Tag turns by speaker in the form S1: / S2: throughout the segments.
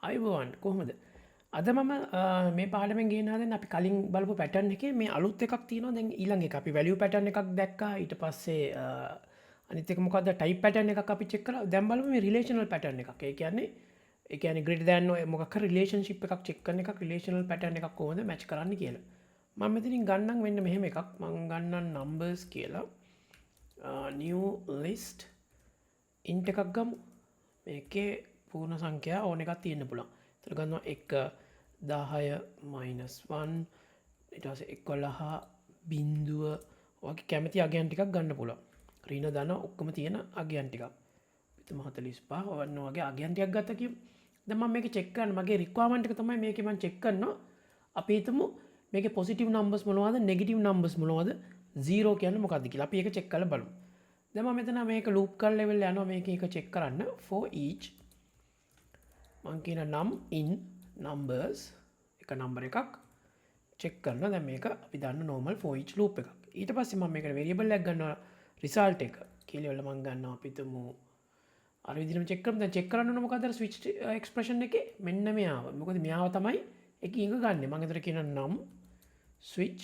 S1: අයිබෝවන් කොහොමද අද මම මේ පාඩමෙන් ගෙනහදෙන් අපි කලින් බලපු පැටර්න් එකේ මේ අලුත් එකක් තියෙනවා දැන් ඊළඟ එක අපි වැලියු පැටර්න් එකක් දැක්කා ඊට පස්සේ අනිත් එක මොකද්ද ටයිප් පැටර්න් එකක් අපි චෙක් කළා දැන් බලමු මේ රිලේෂනල් පැටර්න් එකක් ඒ කියන්නේ greater than ඔය මොකක් හරි රිලේෂන්ෂිප් එකක් චෙක් කරන එකක් රිලේෂනල් පැටර්න් එකක් කොහොමද මැච් කරන්න කියලා මම මෙතනින් ගන්නම් මෙන්න මෙහෙම එකක් මම ගන්නම් numbers කියලා new list int එකක් ගමු මේකේ පූර්ණ සංඛ්‍යා ඕන එකක් තියෙන්න පුළුවන්. ඒතර ගන්නවා 1 10 -1 ඊට පස්සේ 11 බිංදුව ඔයගේ කැමති අගයන් ටිකක් ගන්න පුළුවන්. ඍණ ධන ඔක්කොම තියෙන අගයන් ටිකක්. පිටම 45 ඔන්න වගේ අගයන් ටිකක් ගත්තා කියමු. දැන් මම මේක චෙක් කරන්න මගේ රික්වයර්මන්ට් එක තමයි මේකේ මම චෙක් කරනවා. අපි හිතමු මේකේ පොසිටිව් නම්බර්ස් මොනවද නෙගටිව් නම්බර්ස් මොනවද 0 කියන්නේ මොකක්ද කියලා. අපි ඒක චෙක් කරලා බලමු. දැන් මම මෙතන මේක ලූප් කරලා ලෙවල් යනවා මේක එක චෙක් කරන්න for each මං කියන num in numbers එක නම්බර් එකක් චෙක් කරනවා දැන් මේක අපි දන්න normal for each loop එකක් ඊට පස්සේ මම මේකට variable එකක් ගන්නවා result එක කියලා වල මං ගන්නවා අපි තුමු අර විදිහටම චෙක් කරමු දැන් චෙක් කරන්න ඕන මොකද අර switch expression එකේ මෙන්න මෙයාව මොකද මෙයාව තමයි එකකින් එක ගන්නෙ මං එතන කියන num switch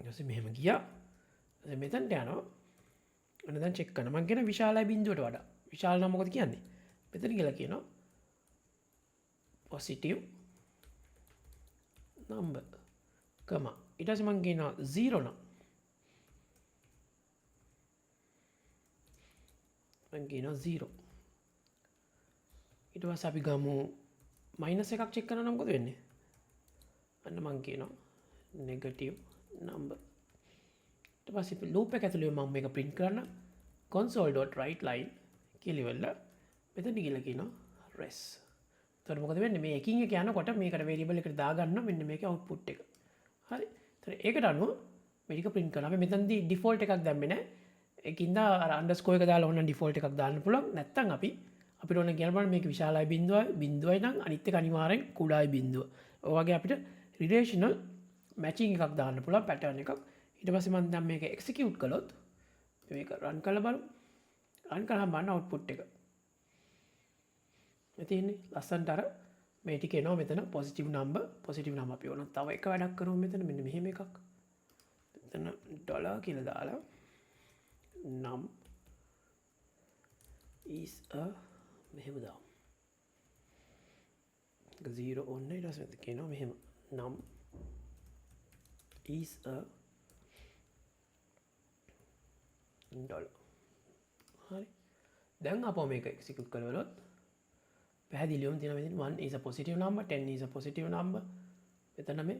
S1: ඊට මෙහෙම ගියා දැන් මෙතනට යනවා අන්න දැන් චෙක් කරනවා මං කියන විශාලයි බිංදුවට වඩා විශාල නම් මොකද කියන්නේ මෙතන කියලා කියනවා positive number comma ඊට පස්සේ මං කියනවා 0 නම් මං කියනවා 0 ඊට පස්සේ අපි ගමු මයිනස් එකක් චෙක් කරනවා නම් මොකද වෙන්නේ අන්න මං කියනවා negative number ඊට පස්සේ loop එක ඇතුලේ මම මේක print කරන්න console.writeLine කියලා ඉවරලා මෙතන ගිහලා කියනවා res. එතකොට මොකද වෙන්නේ මේ එකින් එක යනකොට මේකට variable එකට දාගන්න මෙන්න මේකේ output එක. හරි. එතකොට ඒකට අනුව මේක print කරනවා. අපි මෙතනදී default එකක් දැම්මේ නැහැ. ඒකින්ද අර underscore එක දාලා ඕන default එකක් දාන්න පුළුවන්. නැත්නම් අපිට ඕන කියන බලන්න මේක විශාලයි බිංදුවයි නම් අනිත් එක අනිවාර්යෙන් කුඩායි බිංදුව. ඔය වගේ අපිට relational matching එකක් දාන්න පුළුවන් pattern එකක්. ඊට පස්සේ මම දැන් මේක execute කළොත් මේක run කරලා බලමු. run කරාම බලන්න output එක. තියෙන්නේ ලස්සනට අර මේ ටික එනවා මෙතන positive number අපි ඕන තව එක වැඩක් කරමු මෙතන මෙන්න මෙහෙම එකක්. මෙතන ඩොලර් කියලා දාලා num is a මෙහෙම දාමු. 0 ඔන්න ඊට පස්සේ කියනවා මෙහෙම num is a dollar. හරි. දැන් අපෝ මේක execute කරවලොත් පැහැදිලිවම තියෙනවා මෙතන 1 is a positive number 10 is a positive number මෙතන මේ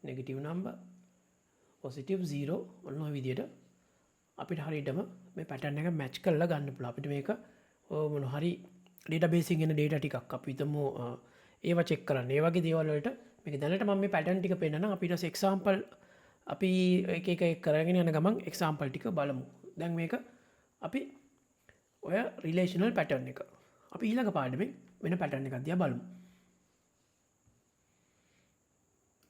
S1: negative number positive 0 ඔන්න ඔය විදිහට අපිට හරියටම මේ pattern එක match කරලා ගන්න පුළුවන් අපිට මේක මොන හරි database එකෙන් එන data ටිකක් අපි හිතමු ඒව check කරන්න ඒ වගේ දේවල් වලට මේක දැනට මම මේ pattern ටික පෙන්නනවා අපිට example අපි එක එක කරගෙන යන ගමන් example ටික බලමු දැන් මේක අපි ඔය relational pattern එක අපි ඊළඟ පාඩමෙන් වෙන pattern එකක් දිහා බලමු